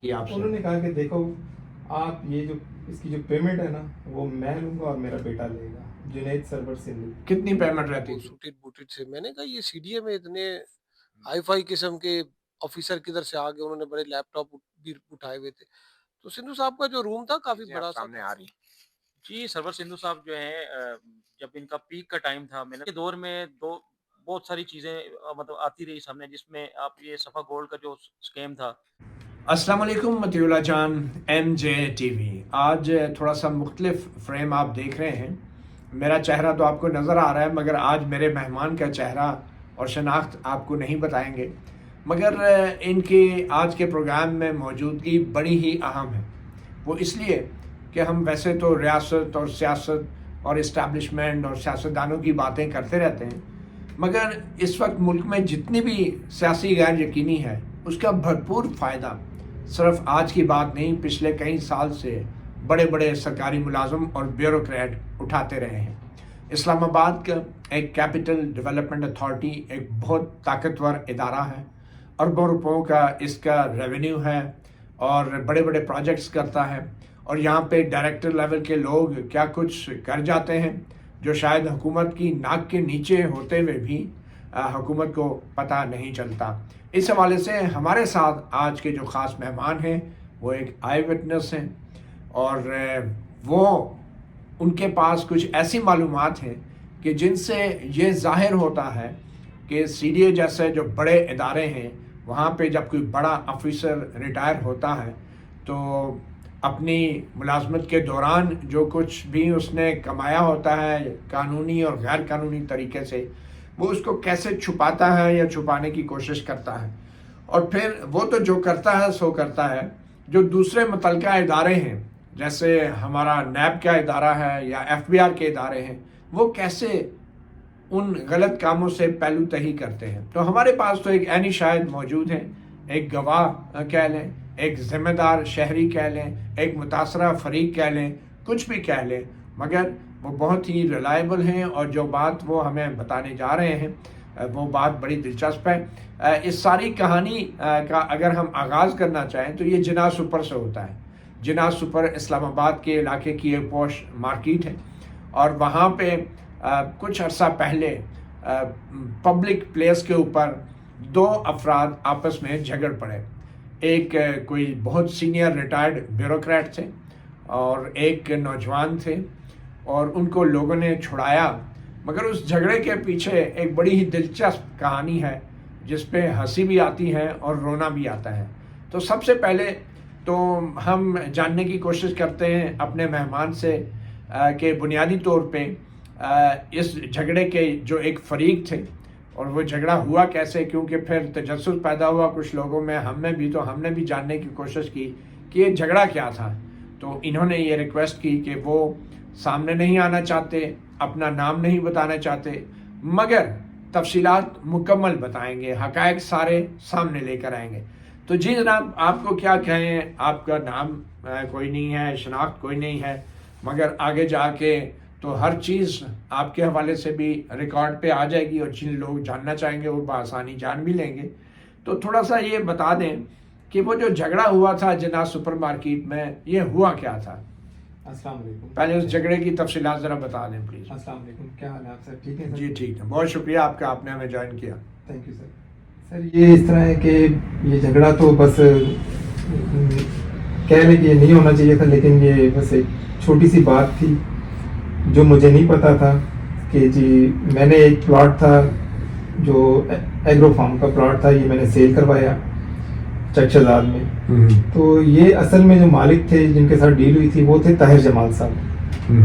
کہ آپ سے انہوں نے کہا کہ دیکھو آپ یہ جو اس کی جو پیمنٹ ہے نا وہ میں لوں گا اور میرا بیٹا لے گا، جنید سرور سندھی۔ کتنی پیمنٹ رہتی وہ تھی؟ سوٹیڈ بوٹیڈ سے میں نے کہا یہ سی ڈی اے میں اتنے ہائی فائی قسم کے آفیسر کدھر سے آ گئے، انہوں نے بڑے لیپ ٹاپ بھی اٹھائے ہوئے تھے۔ تو سندھو صاحب کا جو روم تھا کافی بڑا سا سامنے آ رہی جی سرور سندھو صاحب جو ہیں جب ان کا پیک کا ٹائم تھا، میں نے دور میں بہت ساری چیزیں مطلب آتی رہی سامنے، جس میں آپ یہ صفا گولڈ کا جو اسکیم تھا۔ السلام علیکم مطیع اللہ جان، ایم جے ٹی وی۔ آج تھوڑا سا مختلف فریم آپ دیکھ رہے ہیں۔ میرا چہرہ تو آپ کو نظر آ رہا ہے، مگر آج میرے مہمان کا چہرہ اور شناخت آپ کو نہیں بتائیں گے، مگر ان کی آج کے پروگرام میں موجودگی بڑی ہی اہم ہے۔ وہ اس لیے کہ ہم ویسے تو ریاست اور سیاست اور اسٹیبلشمنٹ اور سیاستدانوں کی باتیں کرتے رہتے ہیں، مگر اس وقت ملک میں جتنی بھی سیاسی غیر یقینی ہے اس کا بھرپور فائدہ صرف آج کی بات نہیں، پچھلے کئی سال سے بڑے بڑے سرکاری ملازم اور بیوروکریٹ اٹھاتے رہے ہیں۔ اسلام آباد کا ایک کیپٹل ڈیولپمنٹ اتھارٹی ایک بہت طاقتور ادارہ ہے، اربوں روپوں کا اس کا ریونیو ہے اور بڑے بڑے پروجیکٹس کرتا ہے، اور یہاں پہ ڈائریکٹر لیول کے لوگ کیا کچھ کر جاتے ہیں جو شاید حکومت کی ناک کے نیچے ہوتے ہوئے بھی حکومت کو پتہ نہیں چلتا۔ اس حوالے سے ہمارے ساتھ آج کے جو خاص مہمان ہیں وہ ایک آئی وٹنس ہیں، اور وہ ان کے پاس کچھ ایسی معلومات ہیں کہ جن سے یہ ظاہر ہوتا ہے کہ سی ڈی اے جیسے جو بڑے ادارے ہیں وہاں پہ جب کوئی بڑا آفیسر ریٹائر ہوتا ہے تو اپنی ملازمت کے دوران جو کچھ بھی اس نے کمایا ہوتا ہے قانونی اور غیر قانونی طریقے سے، وہ اس کو کیسے چھپاتا ہے یا چھپانے کی کوشش کرتا ہے، اور پھر وہ تو جو کرتا ہے سو کرتا ہے، جو دوسرے متعلقہ ادارے ہیں جیسے ہمارا نیب کا ادارہ ہے یا ایف بی آر کے ادارے ہیں، وہ کیسے ان غلط کاموں سے پہلو تہی کرتے ہیں۔ تو ہمارے پاس تو ایک عینی شاہد موجود ہے، ایک گواہ کہہ لیں، ایک ذمہ دار شہری کہہ لیں، ایک متاثرہ فریق کہہ لیں، کچھ بھی کہہ لیں، مگر وہ بہت ہی ریلائبل ہیں، اور جو بات وہ ہمیں بتانے جا رہے ہیں وہ بات بڑی دلچسپ ہے۔ اس ساری کہانی کا اگر ہم آغاز کرنا چاہیں تو یہ جناح سپر سے ہوتا ہے۔ جناح سپر اسلام آباد کے علاقے کی ایک پوش مارکیٹ ہے، اور وہاں پہ کچھ عرصہ پہلے پبلک پلیس کے اوپر دو افراد آپس میں جھگڑ پڑے۔ ایک کوئی بہت سینئر ریٹائرڈ بیوروکریٹ تھے اور ایک نوجوان تھے، اور ان کو لوگوں نے چھڑایا، مگر اس جھگڑے کے پیچھے ایک بڑی ہی دلچسپ کہانی ہے جس پہ ہنسی بھی آتی ہے اور رونا بھی آتا ہے۔ تو سب سے پہلے تو ہم جاننے کی کوشش کرتے ہیں اپنے مہمان سے کہ بنیادی طور پہ اس جھگڑے کے جو ایک فریق تھے اور وہ جھگڑا ہوا کیسے، کیونکہ پھر تجسس پیدا ہوا کچھ لوگوں میں، ہم نے بھی جاننے کی کوشش کی کہ یہ جھگڑا کیا تھا۔ تو انہوں نے یہ ریکویسٹ کی کہ وہ سامنے نہیں آنا چاہتے، اپنا نام نہیں بتانا چاہتے، مگر تفصیلات مکمل بتائیں گے، حقائق سارے سامنے لے کر آئیں گے۔ تو جی جناب، آپ کو کیا کہیں، آپ کا نام کوئی نہیں ہے، شناخت کوئی نہیں ہے، مگر آگے جا کے تو ہر چیز آپ کے حوالے سے بھی ریکارڈ پہ آ جائے گی، اور جن لوگ جاننا چاہیں گے وہ بآسانی جان بھی لیں گے۔ تو تھوڑا سا یہ بتا دیں کہ وہ جو جھگڑا ہوا تھا جناح سپر مارکیٹ میں، یہ ہوا کیا تھا؟ السلام علیکم۔ پہلے اس جھگڑے کی تفصیلات ذرا بتا دیں پلیز۔ السلام علیکم، کیا حال ہے آپ سر؟ ٹھیک ہے سر؟ جی ٹھیک ہے، بہت شکریہ آپ کا، آپ نے ہمیں جوائن کیا۔ Thank you sir. سر یہ اس طرح ہے کہ یہ جھگڑا تو بس کہہ لیں کہ یہ نہیں ہونا چاہیے تھا، لیکن یہ بس ایک چھوٹی سی بات تھی جو مجھے نہیں پتا تھا کہ جی میں نے ایک پلاٹ تھا جو ایگرو فارم کا پلاٹ تھا، یہ میں نے سیل کروایا چک شہزاد میں۔ تو یہ اصل میں جو مالک تھے جن کے ساتھ ڈیل ہوئی تھی وہ تھے طاہر جمال صاحب،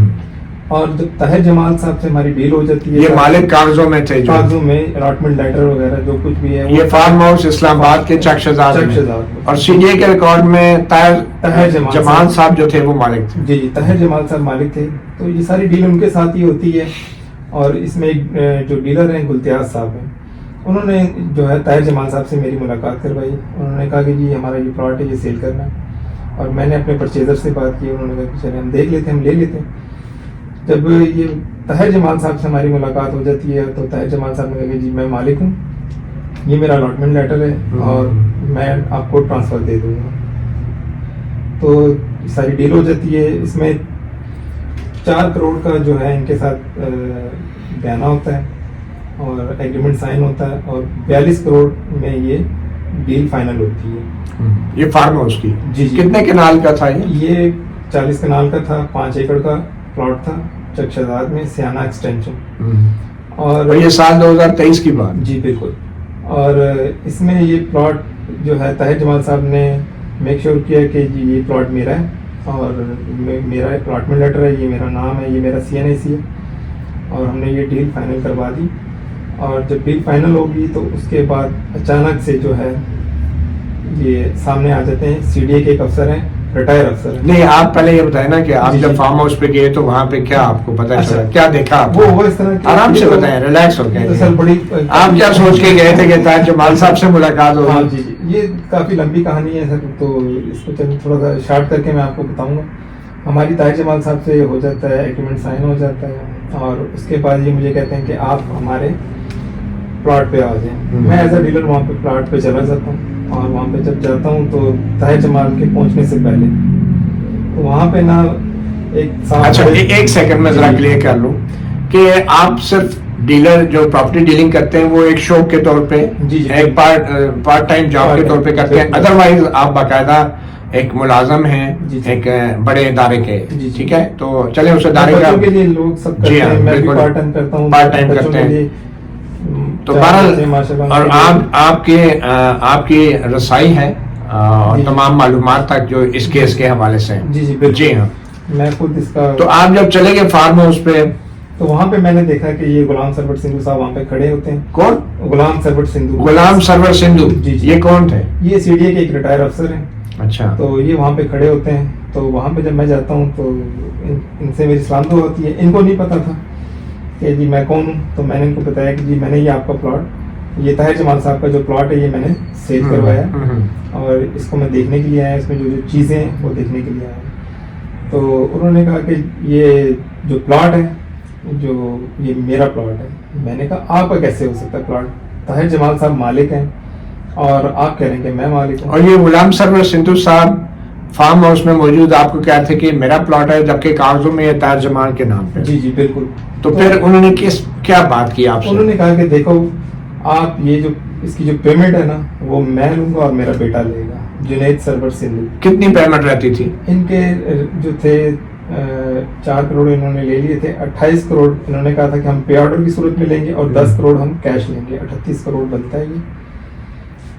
اور جب طاہر جمال صاحب سے ہماری ڈیل ہو جاتی ہے، یہ مالک کاغذوں میں تھے، کاغذوں میں الاٹمنٹ لیٹر وغیرہ جو کچھ بھی ہے، یہ فارم ہاؤس اسلام آباد کے چک شہزاد میں، اور سی ڈی اے کے ریکارڈ میں طاہر جمال صاحب جو تھے وہ مالک تھے۔ جی، طاہر جمال صاحب مالک تھے۔ تو یہ ساری ڈیل ان کے ساتھ ہی ہوتی ہے، اور اس میں ایک جو ڈیلر ہیں گلتیاز صاحب ہیں، انہوں نے جو ہے طاہر جمال صاحب سے میری ملاقات کروائی۔ انہوں نے کہا کہ جی ہمارا یہ پلاٹ ہے، یہ سیل کرنا ہے، اور میں نے اپنے پرچیزر سے بات کی، انہوں نے کہا کہ چلیں ہم دیکھ لیتے ہیں، ہم لے لیتے ہیں۔ جب یہ طاہر جمال صاحب سے ہماری ملاقات ہو جاتی ہے تو طاہر جمال صاحب نے کہا کہ جی میں مالک ہوں، یہ میرا الاٹمنٹ لیٹر ہے اور میں آپ کو ٹرانسفر دے دوں گا۔ تو ساری ڈیل ہو جاتی ہے. اس میں 4 کروڑ کا جو ہے ان کے ساتھ بیانہ ہوتا ہے اور ایگریمنٹ سائن ہوتا ہے, اور 42 کروڑ میں یہ ڈیل فائنل ہوتی ہے. یہ فارم ہاؤس کی جی کتنے کنال کا تھا یہ 40 کنال کا تھا, 5 ایکڑ کا پلاٹ تھا چک شہزاد میں, سیانہ ایکسٹینشن. اور یہ سال 2023 کی بات. جی بالکل. اور اس میں یہ پلاٹ جو ہے طاہر جمال صاحب نے میک شیور کیا کہ جی یہ پلاٹ میرا ہے, اور میرا اپلاٹمنٹ لیٹر ہے, یہ میرا نام ہے, یہ میرا CNAC ہے, اور ہم نے یہ ڈیل فائنل کروا دی. اور جب ڈیل فائنل ہوگی تو اس کے بعد اچانک سے جو ہے یہ سامنے آ جاتے ہیں. CDA کے ایک افسر ہیں, ریٹائر افسر ہیں. نہیں, آپ پہلے یہ بتائیں نا کہ آپ جی جب جی. فارم ہاؤس پہ گئے تو وہاں پہ کیا آپ کو پتا چلا, کیا دیکھا آپ وہ اس طرح کی آرام سے بتائیں, ریلیکس ہو یہ تو گئے. سر بڑی آپ کیا سوچ کے گئے تھے کہ طاہر جمال صاحب سے ملاقات ہاں ہوگی؟ جی جی, یہ کافی لمبی کہانی ہے سر, تو اس کو تھوڑا سا شارٹ کر کے میں آپ کو بتاؤں گا. ہماری طاہر جمال صاحب سے ہو جاتا ہے, ایگریمنٹ سائن ہو جاتا ہے, اور اس کے بعد یہ مجھے کہتے ہیں کہ آپ ہمارے پلاٹ پہ آ جائیں. میں ایز اے ڈیلر وہاں پہ پلاٹ پہ چلا جاتا ہوں, اور وہاں پہ جب جاتا ہوں تو طاہر جمال کے پہنچنے سے پہلے تو وہاں پہ نا ایک اچھا, ایک سیکنڈ میں ذرا کلیئر کر لوں کہ آپ صرف ڈیلر جو پراپرٹی ڈیلنگ کرتے ہیں وہ ایک شوق کے طور پہ, ایک پارٹ ٹائم جاب کے طور پہ کرتے ہیں, ادروائز آپ باقاعدہ ایک ملازم ہیں ایک بڑے ادارے کے. ٹھیک ہے, تو چلیں اس ادارے کا کے لیے لوگ سب جی ہاں بالکل پارٹ ٹائم کرتا ہوں, پارٹ ٹائم کرتے ہیں. تو بہرحال اور آپ کی رسائی ہے تمام معلومات تک جو اس کیس کے حوالے سے ہیں. جی جی جی ہاں, میں خود اس کا. تو آپ جب چلے گئے فارم ہاؤس پہ تو وہاں پہ میں نے دیکھا کہ یہ غلام سرور سندھو صاحب وہاں پہ کھڑے ہوتے ہیں. کون؟ غلام سرور سندھو. غلام سرور سندھو. جی جی. یہ کون تھے؟ یہ CDA کے ایک ریٹائر افسر ہیں. اچھا. تو یہ وہاں پہ کھڑے ہوتے ہیں, تو وہاں پہ جب میں جاتا ہوں تو ان سے میری سلام دعا ہوتی ہے. ان کو نہیں پتا تھا کہ جی میں کون ہوں, تو میں نے ان کو بتایا کہ جی میں نے یہ آپ کا پلاٹ, یہ طاہر جمال صاحب کا جو پلاٹ ہے یہ میں نے سیل کروایا, اور اس کو میں دیکھنے کے لیے آیا, اس میں جو چیزیں ہیں وہ دیکھنے کے لیے آیا. تو انہوں نے کہا کہ یہ جو پلاٹ ہے جو یہ میرا پلاٹ ہے. میں نے کہا آپ کا کیسے ہو سکتا ہے پلاٹ, طاہر جمال صاحب مالک ہیں اور آپ کہہ رہے ہیں کہ میں مالک ہوں. اور یہ غلام سرور سندھو صاحب فارم ہاؤس میں موجود آپ کو کہتے تھے کہ میرا پلاٹ ہے, جبکہ کاغذوں میں یہ طاہر جمال کے نام پہ. جی جی بالکل. تو پھر انہوں نے کیا بات کی آپ سے؟ انہوں نے کہا کہ دیکھو آپ یہ جو اس کی جو پیمنٹ ہے نا وہ میں لوں گا اور میرا بیٹا لے گا, جنید سرور سندھو. کتنی پیمنٹ رہتی تھی ان کے جو تھے 4 کروڑ انہوں نے لے لیے تھے. 28 کروڑ انہوں نے کہا تھا کہ ہم پے آرڈر کی صورت میں لیں گے, اور 10 کروڑ ہم کیش لیں گے. 38 کروڑ بنتا ہے یہ.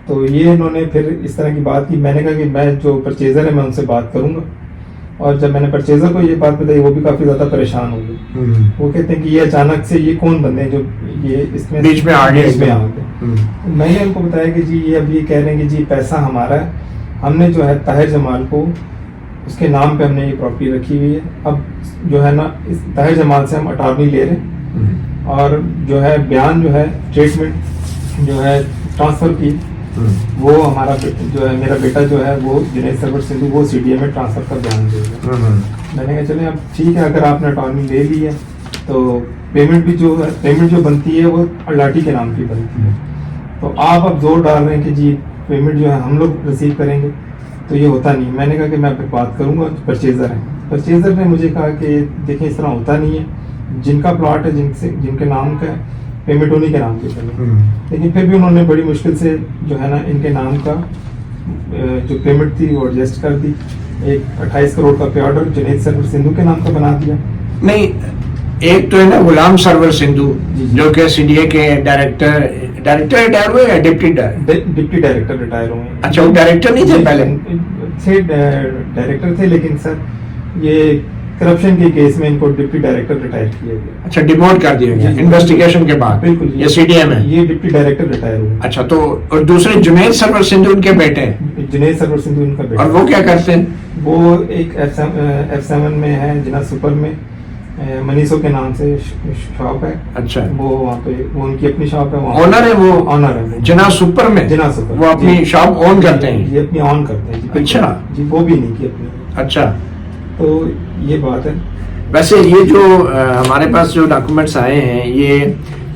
تو یہ انہوں نے پھر اس طرح کی بات کی. میں نے کہا کہ میں جو پرچیزر ہے میں ان سے بات کروں گا, اور جب میں نے پرچیزر کو یہ بات بتائی وہ بھی کافی زیادہ پریشان ہو گئے. وہ کہتے ہیں کہ یہ اچانک سے یہ کون بندے ہیں جو یہ اس میں بیچ میں آ گئے. میں نے ان کو بتایا کہ جی یہ اب یہ کہہ رہے ہیں کہ جی پیسہ ہمارا ہے, ہم نے جو ہے طاہر جمال کو اس کے نام پہ ہم نے یہ پراپرٹی رکھی ہوئی ہے. اب جو ہے نا اس طاہر جمال سے ہم اٹارنی لے رہے ہیں, اور جو ہے بیان جو ہے ٹریٹمنٹ جو ہے ٹرانسفر کی وہ ہمارا جو ہے میرا بیٹا جو ہے وہ جنید سرور سندھو وہ CDA میں ٹرانسفر کا بیان دے گا. میں نے کہا چلیں اب ٹھیک ہے, اگر آپ نے اٹارنی لے لی ہے تو پیمنٹ جو بنتی ہے وہ الاٹی کے نام کی بنتی ہے. تو آپ اب زور ڈال رہے ہیں کہ جی پیمنٹ جو ہے ہم لوگ ریسیو کریں گے, تو یہ ہوتا نہیں. میں نے کہا کہ میں پھر بات کروں گا, پرچیزر ہیں. پرچیزر نے مجھے کہا کہ دیکھیں اس طرح ہوتا نہیں ہے, جن کا پلاٹ ہے جن کے نام کا پیمنٹ انہیں کے نام کی کریں. لیکن پھر بھی انہوں نے بڑی مشکل سے جو ہے نا ان کے نام کا جو پیمنٹ تھی وہ ایڈجسٹ کر دی. ایک 28 کروڑ کا پے آرڈر جنید سرور سندھو کے نام کا بنا دیا. نہیں, ایک تو ہے نا غلام سرور سندھو جو کہ CDA کے ڈائریکٹر ریٹائر ہوئے یا ڈپٹی ڈائریکٹر ریٹائر ہوئے. اچھا, وہ ڈائریکٹر نہیں تھے پہلے؟ تھے ڈائریکٹر تھے, لیکن سر یہ کرپشن کے کیس میں ان کو ڈپٹی ڈائریکٹر ریٹائر کیا گیا. اچھا, ڈیموٹ کر دیا گیا انویسٹیگیشن کے بعد. بالکل. یہ CDA میں یہ ڈپٹی ڈائریکٹر ریٹائر ہوئے. اچھا, تو اور دوسرے جنید سرور سندھو ان کے بیٹے ہیں. جنید سرور سندھو ان کا بیٹا. اور وہ کیا کرتے ہیں؟ وہ ایک F7 میں ہے, جنا سپر میں منیسو کے نام سے شاپ ہے. اچھا, وہ وہاں پہ وہ ان کی اپنی شاپ ہے. اونر ہے وہ؟ آنر ہے جنا سپر میں. جنا سپر وہ اپنی شاپ اون کرتے ہیں؟ یہ اپنی آن کرتے ہیں. اچھا جی, وہ بھی نہیں کی اپنی. اچھا, تو یہ بات ہے. ویسے یہ جو ہمارے پاس جو ڈاکومنٹس آئے ہیں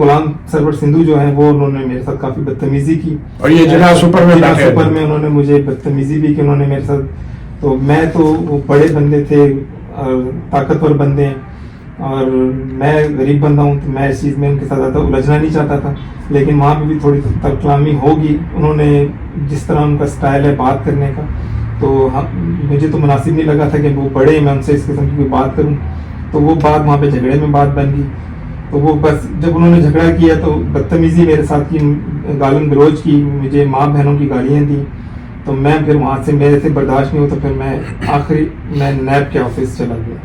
غلام سرور سندھو جو ہیں وہ انہوں نے میرے ساتھ کافی بدتمیزی کی. اور یہ جناح سپر میں جناح بیٹھے سپر میں انہوں نے مجھے بدتمیزی بھی کی انہوں نے میرے ساتھ. تو میں تو وہ بڑے بندے تھے اور طاقتور بندے ہیں اور میں غریب بندہ ہوں, تو میں اس چیز میں ان کے ساتھ زیادہ الجھنا نہیں چاہتا تھا. لیکن وہاں پہ بھی تھوڑی ترک کلامی ہوگی. انہوں نے جس طرح ان کا اسٹائل ہے بات کرنے کا, تو مجھے تو مناسب نہیں لگا تھا کہ وہ بڑے میں ان سے اس قسم کی کوئی بات کروں. تو وہ بات وہاں پہ جھگڑے میں بات بن گئی. تو وہ بس جب انہوں نے جھگڑا کیا تو بدتمیزی میرے ساتھ کی, گالم گلوچ کی, مجھے ماں بہنوں کی گالیاں دی. تو میں پھر وہاں سے میرے سے برداشت نہیں ہوا, تو پھر میں نیب کے آفس چلا گیا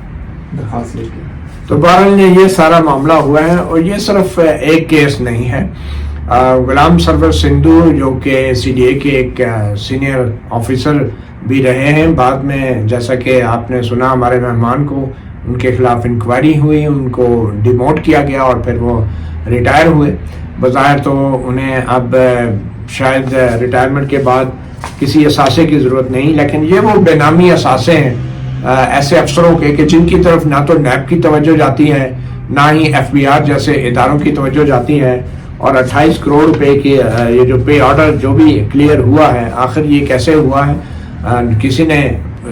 درخواست لے کے. تو بہرحال یہ سارا معاملہ ہوا ہے اور یہ صرف ایک کیس نہیں ہے. غلام سرور سندھو جو کہ سی ڈی اے کے ایک سینئر آفیسر بھی رہے ہیں, بعد میں جیسا کہ آپ نے سنا ہمارے مہمان کو, ان کے خلاف انکوائری ہوئی, ان کو ڈیموٹ کیا گیا اور پھر وہ ریٹائر ہوئے. بظاہر تو انہیں اب شاید ریٹائرمنٹ کے بعد کسی اثاثے کی ضرورت نہیں, لیکن یہ وہ بے نامی اثاثے ہیں ایسے افسروں کے کہ جن کی طرف نہ تو نیب کی توجہ جاتی ہے, نہ ہی ایف بی آر جیسے اداروں کی توجہ جاتی ہے. اور 28 کروڑ روپے کی یہ جو پے آرڈر جو بھی کلیئر ہوا ہے, آخر یہ کیسے ہوا ہے, کسی نے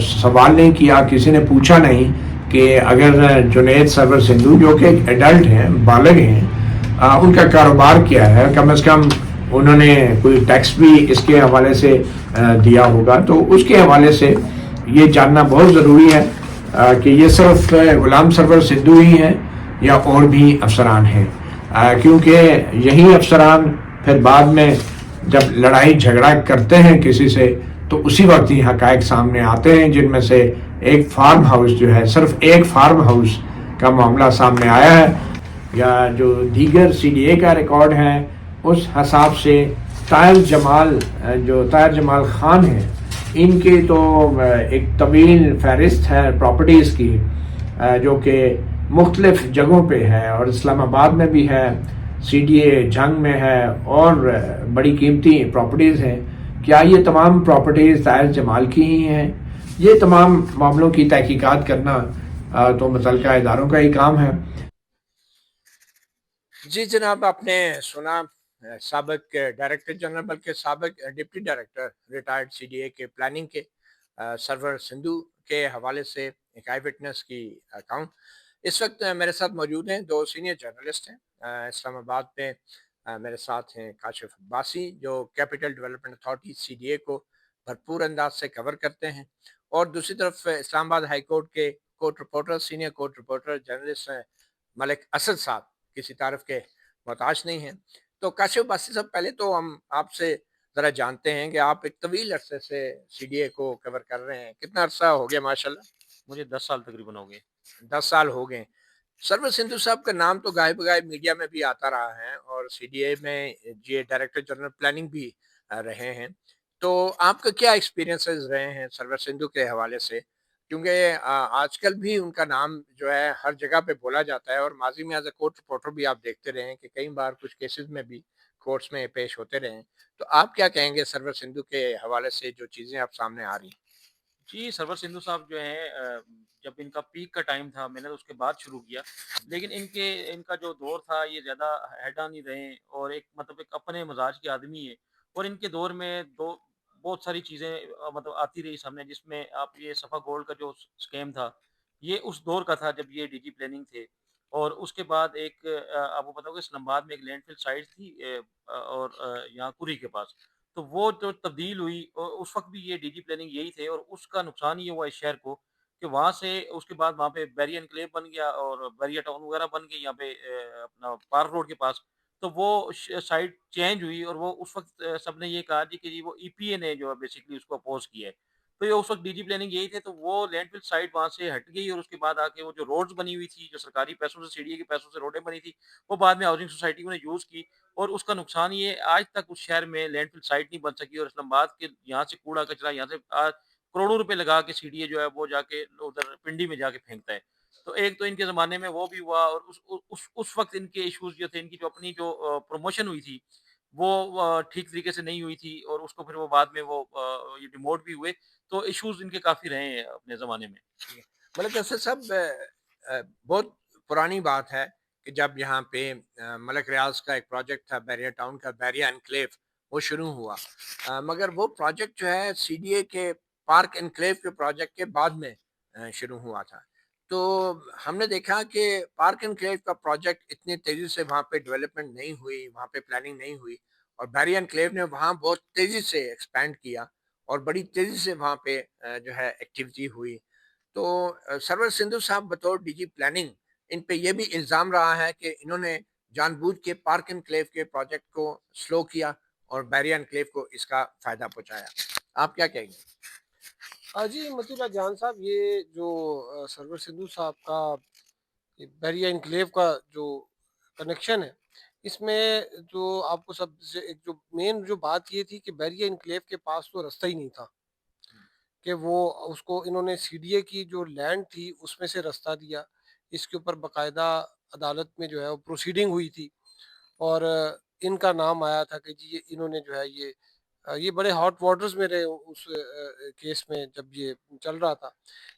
سوال نہیں کیا, کسی نے پوچھا نہیں کہ اگر جنید سرور سندھو جو کہ ایک ایڈلٹ ہیں, بالغ ہیں, ان کا کاروبار کیا ہے, کم از کم انہوں نے کوئی ٹیکس بھی اس کے حوالے سے دیا ہوگا. تو اس کے حوالے سے یہ جاننا بہت ضروری ہے کہ یہ صرف غلام سرور سندھو ہی ہیں یا اور بھی افسران ہیں, کیونکہ یہی افسران پھر بعد میں جب لڑائی جھگڑا کرتے ہیں کسی سے تو اسی وقت ہی حقائق سامنے آتے ہیں, جن میں سے ایک فارم ہاؤس جو ہے, صرف ایک فارم ہاؤس کا معاملہ سامنے آیا ہے, یا جو دیگر سی ڈی اے کا ریکارڈ ہے اس حساب سے طاہر جمال خان ہیں, ان کی تو ایک طویل فہرست ہے پراپرٹیز کی جو کہ مختلف جگہوں پہ ہے, اور اسلام آباد میں بھی ہے, سی ڈی اے جنگ میں ہے, اور بڑی قیمتی پراپرٹیز ہیں. کیا یہ تمام پراپرٹیز طاہر جمال کی ہی ہیں؟ یہ تمام معاملوں کی تحقیقات کرنا تو متعلقہ اداروں کا ہی کام ہے. جی جناب, آپ نے سنا سابق ڈائریکٹر جنرل بلکہ سابق deputy director retired C D A کے پلاننگ کے سرور سندھو کے حوالے سے ایک آئی وٹنس کی اکاؤنٹ. اس وقت میرے ساتھ موجود ہیں دو سینئر جرنلسٹ ہیں. اسلام آباد میں میرے ساتھ ہیں کاشف عباسی جو capital development authority C D A کو بھرپور انداز سے کور کرتے ہیں, اور دوسری طرف اسلام آباد ہائی کورٹ کے court reporter senior court reporter journalist Malik Asad صاحب کسی تعارف کے محتاج نہیں ہیں. تو کاشف عباسی صاحب, پہلے تو ہم آپ سے ذرا جانتے ہیں کہ آپ ایک طویل عرصے سے سی ڈی اے کو کور کر رہے ہیں, کتنا عرصہ ہو گیا؟ ماشاءاللہ مجھے 10 سال تقریباً ہو گئے. 10 سال ہو گئے. سرور سندھو صاحب کا نام تو گائے بغائے میڈیا میں بھی آتا رہا ہے, اور سی ڈی اے میں یہ ڈائریکٹر جنرل پلاننگ بھی رہے ہیں. تو آپ کا کیا ایکسپیرینسز رہے ہیں سرور سندھو کے حوالے سے؟ کیونکہ آج کل بھی ان کا نام جو ہے ہر جگہ پہ بولا جاتا ہے, اور ماضی میں ایز اے کورٹ رپورٹر بھی آپ دیکھتے رہے ہیں کہ کئی بار کچھ کیسز میں بھی کورٹس میں پیش ہوتے رہے ہیں. تو آپ کیا کہیں گے سرور سندھو کے حوالے سے جو چیزیں آپ سامنے آ رہی ہیں؟ جی سرور سندھو صاحب جو ہیں جب ان کا پیک کا ٹائم تھا میں نے اس کے بعد شروع کیا, لیکن ان کا جو دور تھا یہ زیادہ ہیڈ آن نہیں رہے, اور ایک مطلب ایک اپنے مزاج کے آدمی ہے, اور ان کے دور میں بہت ساری چیزیں مطلب آتی رہی سامنے, جس میں آپ یہ صفا گولڈ کا جو اسکیم تھا یہ اس دور کا تھا جب یہ ڈی جی پلاننگ تھے. اور اس کے بعد ایک آپ کو پتا ہوگا اسلام آباد میں ایک لینڈ فل سائٹ تھی اور یہاں کری کے پاس, تو وہ جو تبدیل ہوئی اس وقت بھی یہ ڈی جی پلاننگ یہی تھے, اور اس کا نقصان یہ ہوا اس شہر کو کہ وہاں سے اس کے بعد وہاں پہ بیری انکلیو بن گیا اور بیریا ٹاؤن وغیرہ بن گئی یہاں پہ اپنا پارک روڈ کے پاس. تو وہ سائٹ چینج ہوئی, اور وہ اس وقت سب نے یہ کہا جی کہ وہ ای پی اے نے جو بیسکلی اس کو اپوز کیا ہے. تو یہ اس وقت ڈی جی پلاننگ یہی تھے, تو وہ لینڈ فل سائٹ وہاں سے ہٹ گئی, اور اس کے بعد آ کے وہ جو روڈز بنی ہوئی تھی جو سرکاری پیسوں سے سی ڈی اے کے پیسوں سے روڈیں بنی تھی وہ بعد میں ہاؤسنگ سوسائٹیوں نے یوز کی, اور اس کا نقصان یہ آج تک اس شہر میں لینڈ فل سائٹ نہیں بن سکی, اور اسلام آباد کے یہاں سے کوڑا کچرا یہاں سے کروڑوں روپے لگا کے سی ڈی اے جو ہے وہ جا کے ادھر پنڈی میں جا کے پھینکتا ہے. تو ایک تو ان کے زمانے میں وہ بھی ہوا, اور اس وقت ان کے ایشوز جو تھے, ان کی جو اپنی جو پروموشن ہوئی تھی وہ ٹھیک طریقے سے نہیں ہوئی تھی, اور اس کو پھر وہ بعد میں وہ یہ ڈیموٹ بھی ہوئے. تو ایشوز ان کے کافی رہے ہیں اپنے زمانے میں. ملک اسد صاحب, بہت پرانی بات ہے کہ جب یہاں پہ ملک ریاض کا ایک پروجیکٹ تھا بیریا ٹاؤن کا بیریا انکلیو وہ شروع ہوا مگر وہ پروجیکٹ جو ہے سی ڈی اے کے پارک انکلیو کے پروجیکٹ کے بعد میں شروع ہوا تھا تو ہم نے دیکھا کہ پارک انکلیو کا پروجیکٹ اتنی تیزی سے وہاں پہ ڈیولپمنٹ نہیں ہوئی وہاں پہ پلاننگ نہیں ہوئی اور بیریا انکلیو نے وہاں بہت تیزی سے ایکسپینڈ کیا اور بڑی تیزی سے وہاں پہ جو ہے ایکٹیویٹی ہوئی تو سرور سندھو صاحب بطور ڈی جی پلاننگ ان پہ یہ بھی الزام رہا ہے کہ انہوں نے جان بوجھ کے پارک انکلیو کے پروجیکٹ کو سلو کیا اور بیریا انکلیو کو اس کا فائدہ پہنچایا آپ کیا کہیں گے جی متی اللہ جان صاحب یہ جو سرور سندھو صاحب کا بیریا انکلیو کا جو کنیکشن ہے اس میں جو آپ کو سب سے ایک جو مین جو بات یہ تھی کہ بیریا انکلیو کے پاس تو راستہ ہی نہیں تھا کہ وہ اس کو انہوں نے سی ڈی اے کی جو لینڈ تھی اس میں سے راستہ دیا اس کے اوپر باقاعدہ عدالت میں جو ہے وہ پروسیڈنگ ہوئی تھی اور ان کا نام آیا تھا کہ جی انہوں نے جو ہے یہ بڑے ہاٹ واٹرز میں رہے اس کیس میں جب یہ چل رہا تھا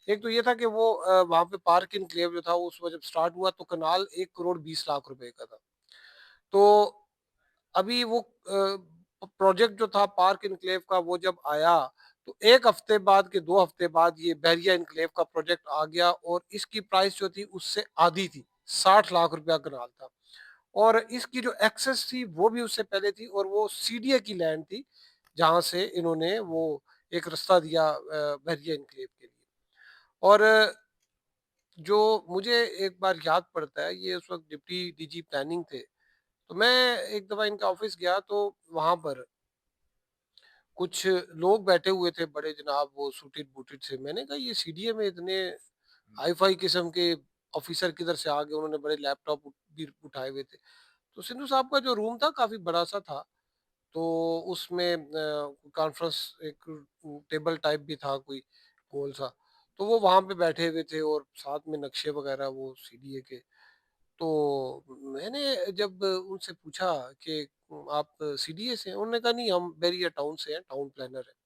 ایک تو یہ تھا کہ وہ وہاں پہ پارک انکلیو جو تھا اس وقت جب سٹارٹ ہوا تو کنال 1,20,00,000 روپے کا تھا تو ابھی وہ پروجیکٹ جو تھا پارک انکلیو کا وہ جب آیا تو ایک ہفتے بعد کے 2 ہفتے بعد یہ بیریا انکلیو کا پروجیکٹ آ گیا اور اس کی پرائس جو تھی اس سے آدھی تھی 60 لاکھ روپیہ کنال تھا اور اس کی جو ایکسس تھی وہ بھی اس سے پہلے تھی اور وہ سی ڈی اے کی لینڈ تھی جہاں سے انہوں نے وہ ایک راستہ دیا بیریا انکلیو کے لیے اور جو مجھے ایک بار یاد پڑتا ہے یہ اس وقت ڈپٹی ڈی جی پلاننگ تھے تو میں ایک دفعہ ان کا آفس گیا تو وہاں پر کچھ لوگ بیٹھے ہوئے تھے بڑے جناب وہ سوٹڈ بوٹڈ سے میں نے کہا یہ سی ڈی اے میں اتنے ہائی فائی قسم کے آفیسر کدھر سے آ گئے انہوں نے بڑے لیپ ٹاپ بھی اٹھائے ہوئے تھے تو سندھو صاحب کا جو روم تھا کافی بڑا سا تھا تو اس میں کانفرنس ایک ٹیبل ٹائپ بھی تھا کوئی گول سا تو وہ وہاں پہ بیٹھے ہوئے تھے اور ساتھ میں نقشے وغیرہ وہ سی ڈی اے کے تو میں نے جب ان سے پوچھا کہ آپ سی ڈی اے سے ہیں انہوں نے کہا نہیں ہم بیریا ٹاؤن سے ہیں ٹاؤن پلانر ہیں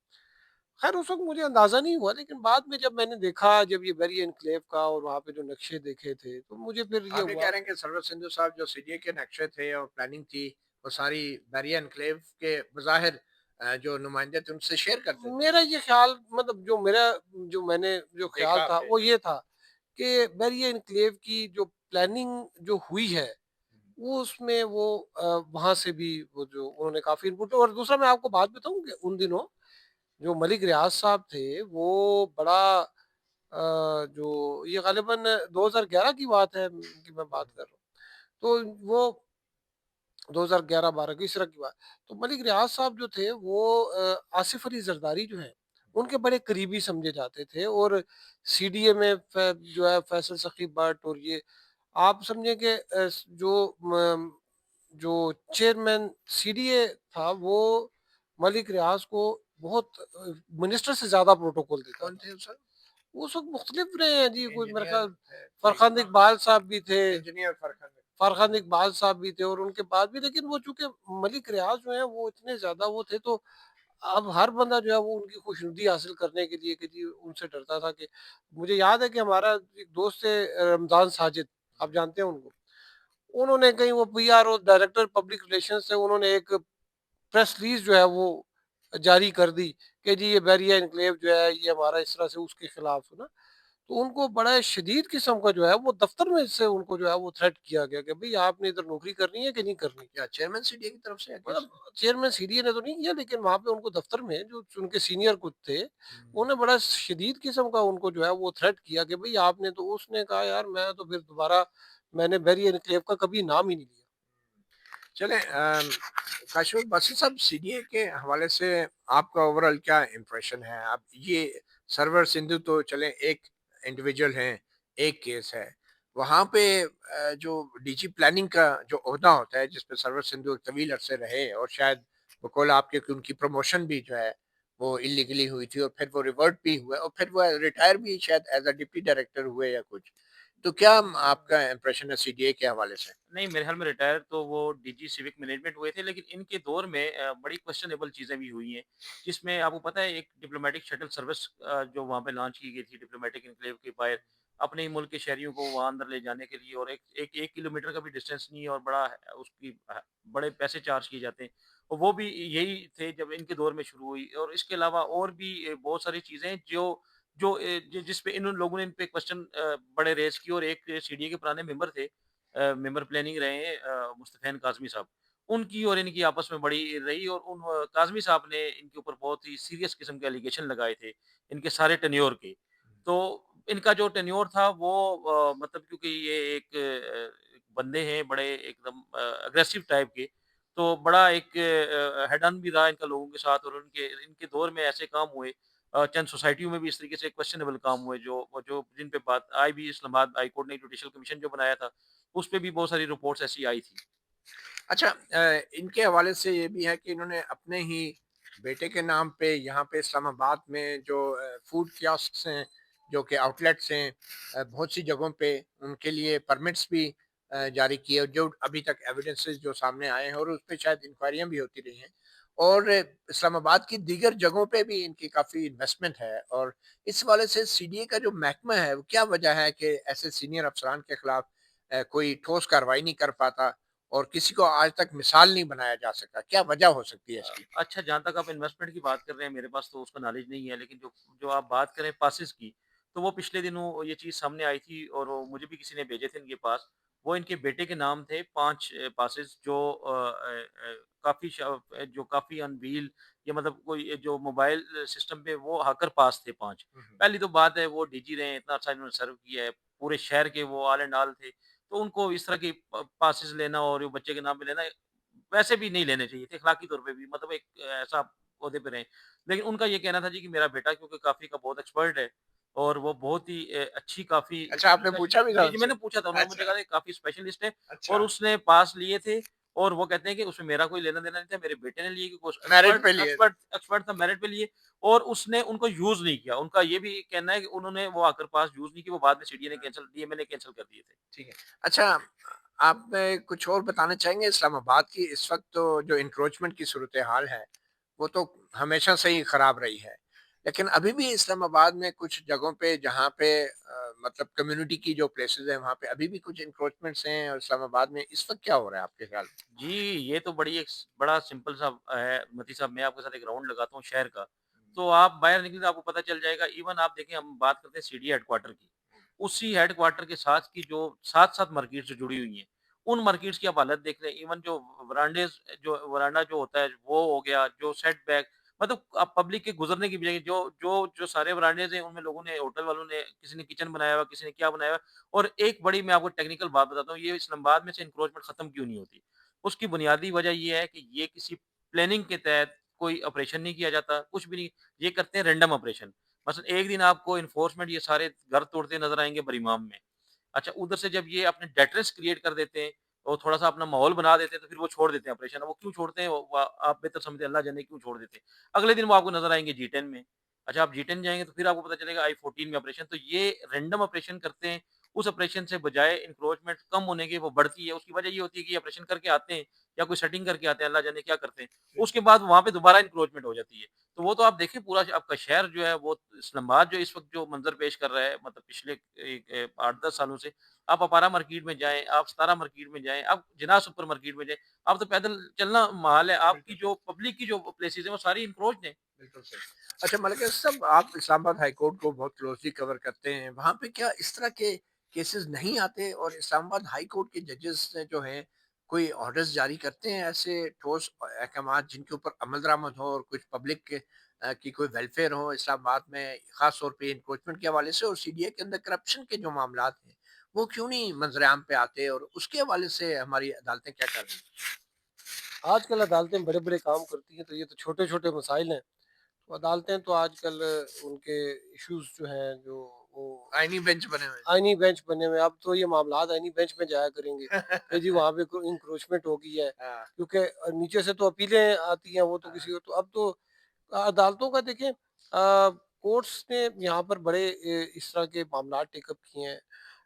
خیر اس وقت مجھے اندازہ نہیں ہوا لیکن بعد میں جب میں نے دیکھا جب یہ بیریا انکلیو کا اور وہاں پہ جو نقشے دیکھے تھے تو مجھے پھر یہ آپ یہ ہوا کہہ رہے ہیں کہ سرور سندھو صاحب جو سی ڈی اے کے نقشے تھے اور پلاننگ تھی وہ ساری بیریا انکلیو کے بظاہر جو نمائندے تھے ان سے شیئر کرتے تھے میرا یہ خیال مطلب جو میں نے جو خیال دیکھا تھا آپ نے وہ یہ تھا کہ بیریا انکلیو کی جو پلاننگ جو ہوئی ہے وہ اس میں وہ وہاں سے بھی وہ جو انہوں نے کافی انپٹ اور دوسرا میں آپ کو بات بتاؤں کہ ان دنوں جو ملک ریاض صاحب تھے وہ بڑا جو یہ غالباً 2011 کی بات ہے کہ میں بات کر رہا ہوں تو وہ 2011-12 کی اس طرح کی بات تو ملک ریاض صاحب جو تھے وہ آصف علی زرداری جو ہیں ان کے بڑے قریبی سمجھے جاتے تھے اور سی ڈی اے میں جو ہے فیصل سخی بٹ اور یہ آپ سمجھیں کہ جو چیئرمین سی ڈی اے تھا وہ ملک ریاض کو بہت منسٹر سے زیادہ پروٹوکول دیتا کون تھا تھے سر وہ سب مختلف رہے ہیں جی کوئی میرے انجینئر خیال تھے فرخند اقبال صاحب بھی تھے انجینئر فرقان فرخند اقبال صاحب بھی تھے اور ان کے بعد بھی لیکن وہ چونکہ ملک ریاض جو ہیں وہ اتنے زیادہ وہ تھے تو اب ہر بندہ جو ہے وہ ان کی خوشنودی حاصل کرنے کے لیے کہ جی ان سے ڈرتا تھا کہ مجھے یاد ہے کہ ہمارا ایک دوست ہے رمضان ساجد آپ جانتے ہیں ان کو انہوں نے کہیں وہ P R O director public relation سے انہوں نے ایک پریس ریلیز جو ہے وہ جاری کر دی کہ جی یہ بیریا انکلیو جو ہے یہ ہمارا اس طرح سے اس کے خلاف ہے نا تو ان کو بڑا شدید قسم کا جو ہے وہ دفتر میں سے ان کو جو ہے وہ تھریٹ کیا گیا کہ بھئی آپ نے ادھر نوکری کرنی ہے کہ نہیں کرنی کیا چیئرمین سی ڈی اے کی طرف سے مطلب چیئرمین سی ڈی اے نے تو نہیں کیا لیکن وہاں پہ ان کو دفتر میں جو ان کے سینئر کچھ تھے انہوں نے بڑا شدید قسم کا ان کو جو ہے وہ تھریٹ کیا کہ بھئی آپ نے تو اس نے کہا یار میں تو پھر دوبارہ میں نے بیریا انکلیو کا کبھی نام ہی نہیں لیا چلیں کاشف باسی صاحب سی ڈی اے کے حوالے سے آپ کا اوورال کیا امپریشن ہے اب یہ سرور سندھو تو چلیں ایک انڈیویجول ہیں ایک کیس ہے وہاں پہ جو ڈی جی پلاننگ کا جو عہدہ ہوتا ہے جس پہ سرور سندھو ایک طویل عرصے رہے اور شاید بقول آپ کے کہ ان کی پروموشن بھی جو ہے وہ انلیگلی ہوئی تھی اور پھر وہ ریورٹ بھی ہوئے اور پھر وہ ریٹائر بھی شاید ایز اے ڈپٹی ڈائریکٹر ہوئے یا کچھ تو کیا آپ کا امپریشن ہے سی ڈی اے کے حوالے سے نہیں میرے خیال میں ریٹائر تو وہ ڈی جی سیوک مینجمنٹ ہوئے تھے لیکن ان کے دور میں بڑی کوشچنیبل چیزیں بھی ہوئی ہیں جس میں آپ کو پتہ ہے ایک ڈپلومیٹک شٹل سروس جو وہاں پہ لانچ کی گئی تھی ڈپلومیٹک انکلیو کے باہر اپنے ہی ملک کے شہریوں کو وہاں اندر لے جانے کے لیے، اور ایک کلومیٹر کا بھی ڈسٹینس نہیں ہے، اور بڑا اس کی بڑے پیسے چارج کیے جاتے ہیں، اور وہ بھی یہی تھے جب ان کے دور میں شروع ہوئی۔ اور اس کے علاوہ اور بھی بہت ساری چیزیں ہیں جس پہ ان لوگوں نے ان پہ کوشچن بڑے ریز کیے، اور ایک سی ڈی اے کے پرانے ممبر تھے، ممبر پلاننگ رہے ہیں مصطفین کاظمی صاحب، ان کی اور ان کی آپس میں بڑی رہی، اور ان کاظمی صاحب نے ان کے اوپر بہت ہی سیریس قسم کے ایلیگیشن لگائے تھے ان کے سارے ٹینیور کے۔ تو ان کا جو ٹینیور تھا وہ مطلب کیونکہ یہ ایک بندے ہیں بڑے ایک دم اگریسو ٹائپ کے، تو بڑا ایک ہیڈ آن بھی رہا ان کا لوگوں کے ساتھ، اور ان کے دور میں ایسے کام ہوئے، چند سوسائٹیوں میں بھی اس طریقے سے کویسچنیبل کام ہوئے، جو جن پہ بات آئی بھی، اسلام آباد ہائی کورٹ نے جوڈیشل کمیشن جو بنایا تھا اس پہ بھی بہت ساری رپورٹس ایسی آئی تھی۔ اچھا، ان کے حوالے سے یہ بھی ہے کہ انہوں نے اپنے ہی بیٹے کے نام پہ یہاں پہ اسلام آباد میں جو فوڈ کیاسکس ہیں، جو کہ آؤٹ لیٹس ہیں، بہت سی جگہوں پہ ان کے لیے پرمٹس بھی جاری کیے، جو ابھی تک ایویڈنسز جو سامنے آئے ہیں، اور اس پہ شاید انکوائریاں بھی ہوتی رہی ہیں، اور اسلام آباد کی دیگر جگہوں پہ بھی ان کی کافی انویسٹمنٹ ہے۔ اور اس حوالے سے سی ڈی اے کا جو محکمہ ہے، وہ کیا وجہ ہے کہ ایسے سینئر افسران کے خلاف کوئی ٹھوس کارروائی نہیں کر پاتا، اور کسی کو آج تک مثال نہیں بنایا جا سکا؟ کیا وجہ ہو سکتی ہے اس کی؟ اچھا، جہاں تک آپ انویسٹمنٹ کی بات کر رہے ہیں، میرے پاس تو اس کا نالج نہیں ہے، لیکن جو آپ بات کریں پاسز کی، تو وہ پچھلے دنوں یہ چیز سامنے آئی تھی، اور وہ مجھے بھی کسی نے بھیجے تھے ان کے پاس۔ وہ ان کے بیٹے کے نام تھے 5 پاسز، جو کافی ان ویل، یا مطلب کوئی جو موبائل سسٹم پہ وہ ہیکر پاس تھے 5۔ پہلی تو بات ہے وہ ڈی جی رہے ہیں، اتنا عرصہ انہوں نے سرو کیا ہے، پورے شہر کے وہ آل اینڈ آل تھے، تو ان کو اس طرح کی پاسز لینا اور وہ بچے کے نام پہ لینا ویسے بھی نہیں لینے چاہیے تھے، اخلاقی طور پہ بھی، مطلب ایک ایسا عہدے پہ رہیں۔ لیکن ان کا یہ کہنا تھا جی کہ میرا بیٹا کیونکہ کافی کا بہت ایکسپرٹ ہے، اور وہ بہت ہی اچھی کافی اچھا، آپ نے پوچھا بھی تھا جی ان جی میں سے؟ نے پوچھا تھا، انہوں نے مجھے اچھا کہا تھا کافی اسپیشلسٹ ہے، اور اچھا، اس نے پاس لیے تھے، اور وہ کہتے ہیں کہ اس میں میرا کوئی لینا دینا نہیں تھا، میرے بیٹے نے لیے کیونکہ میرٹ پہ لیے تھے۔ ایکسپرٹ تھا، میرٹ پہ لیے، اور اس نے ان کو یوز نہیں کیا۔ ان کا یہ بھی کہنا ہے کہ انہوں نے وہ آکر پاس یوز نہیں کی، وہ بعد میں سی ڈی اے نے کینسل ڈی ایم اے نے کینسل کر دیے تھے۔ ٹھیک ہے۔ اچھا، آپ کچھ اور بتانا چاہیں گے؟ اسلام آباد کی اس وقت تو جو انکروچمنٹ کی صورتحال ہے، وہ تو ہمیشہ سے ہی خراب رہی ہے، لیکن ابھی بھی اسلام آباد میں کچھ جگہوں پہ جہاں پہ مطلب کمیونٹی کی جو پلیسز ہیں، وہاں پہ ابھی بھی کچھ انکروچمنٹس ہیں، اور اسلام آباد میں اس وقت کیا ہو رہا ہے آپ کے خیال میں؟ جی، یہ تو بڑا سمپل سا ہے متی صاحب، میں آپ کے ساتھ ایک راؤنڈ لگاتا ہوں شہر کا، تو آپ باہر نکلیں تو آپ کو پتہ چل جائے گا۔ ایون آپ دیکھیں، ہم بات کرتے ہیں سی ڈی ہیڈ کوارٹر کی، اسی ہیڈ کوارٹر کے ساتھ کی جو ساتھ مارکیٹ سے جڑی ہوئی ہیں، ان مارکیٹس کی آپ حالت دیکھ لیں، ایون جو ورانڈا جو ہوتا ہے وہ ہو گیا، جو سیٹ بیک، مطلب اب پبلک کے گزرنے کی بجائے جو سارے ورانڈیز ہیں، ان میں لوگوں نے، ہوٹل والوں نے، کسی نے کچن بنایا ہوا، کسی نے کیا بنایا ہوا۔ اور ایک بڑی میں آپ کو ٹیکنیکل بات بتاتا ہوں، یہ اسلام آباد میں سے انکروچمنٹ ختم کیوں نہیں ہوتی؟ اس کی بنیادی وجہ یہ ہے کہ یہ کسی پلاننگ کے تحت کوئی آپریشن نہیں کیا جاتا، کچھ بھی نہیں، یہ کرتے ہیں رینڈم آپریشن۔ مثلا ایک دن آپ کو انفورسمنٹ یہ سارے گھر توڑتے نظر آئیں گے بریمام میں، اچھا ادھر سے جب یہ اپنے ڈیٹرس کریٹ کر دیتے ہیں اور تھوڑا سا اپنا ماحول بنا دیتے ہیں، تو پھر وہ چھوڑ دیتے ہیں آپریشن۔ وہ کیوں چھوڑتے ہیں آپ بہتر سمجھتے ہیں، اللہ جانے کیوں چھوڑ دیتے ہیں۔ اگلے دن وہ آپ کو نظر آئیں گے G10 میں، اچھا آپ G10 جائیں گے تو پھر آپ کو پتہ چلے گا I-14 میں آپریشن۔ تو یہ رینڈم آپریشن کرتے ہیں، اس آپریشن سے بجائے انکروچمنٹ کم ہونے کی وہ بڑھتی ہے۔ اس کی وجہ یہ ہوتی ہے کہ یہ آپریشن کر کے آتے ہیں یا کوئی سیٹنگ کر کے آتے ہیں، اللہ جانے کیا کرتے ہیں، اس کے بعد وہاں پہ دوبارہ انکروچمنٹ ہو جاتی ہے۔ تو وہ تو آپ دیکھیں پورا آپ کا شہر جو ہے، وہ اسلام آباد جو اس وقت جو منظر پیش کر رہا ہے، مطلب پچھلے 8-10 سالوں سے، آپ اپارا مارکیٹ میں جائیں، آپ ستارہ مارکیٹ میں جائیں، آپ جناح سپر مارکیٹ میں جائیں، آپ تو پیدل چلنا محال ہے، آپ کی جو پبلک کی جو پلیسز ہیں وہ ساری انکروچ ہیں۔ بالکل صحیح۔ اچھا ملک صاحب، آپ اسلام آباد ہائی کورٹ کو بہت کلوزلی کور کرتے ہیں، وہاں پہ کیا اس طرح کے کیسز نہیں آتے؟ اور اسلام آباد ہائی کورٹ کے ججز جو ہیں، کوئی آرڈرز جاری کرتے ہیں ایسے ٹھوس احکامات جن کے اوپر عمل درآمد ہو، اور کچھ پبلک کی کوئی ویلفیئر ہو اسلام آباد میں، خاص طور پہ انکروچمنٹ کے حوالے سے؟ اور سی ڈی اے کے اندر کرپشن کے جو معاملات ہیں، وہ کیوں نہیں منظر عام پہ آتے، اور اس کے حوالے سے ہماری عدالتیں کیا کر رہی ہیں؟ آج کل عدالتیں بڑے بڑے کام کرتی ہیں، تو یہ تو چھوٹے چھوٹے مسائل ہیں، تو عدالتیں تو آج کل ان کے ایشوز جو ہیں، جو وہ آئینی بینچ بنے ہوئے آئینی بینچ بنے ہوئے، اب تو یہ معاملات آئینی بینچ میں جایا کریں گے کہ جی ہیں۔ وہاں پہ انکروچمنٹ ہو گئی ہے، ہاں، کیونکہ نیچے سے تو اپیلیں آتی ہیں، وہ تو کسی کو تو اب تو عدالتوں کا دیکھیں، کورٹس نے یہاں پر بڑے اس طرح کے معاملات ٹیک اپ کیے ہیں،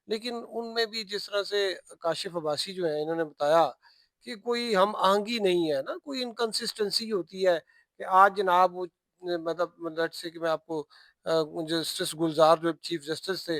لیکن ان میں بھی جس طرح سے کاشف عباسی جو ہیں انہوں نے بتایا کہ کوئی ہم آہنگی نہیں ہے نا، کوئی انکنسسٹنسی ہوتی ہے کہ آج جناب وہ مطلب لیٹ سے کہ میں آپ کو جسٹس گلزار جو چیف جسٹس تھے،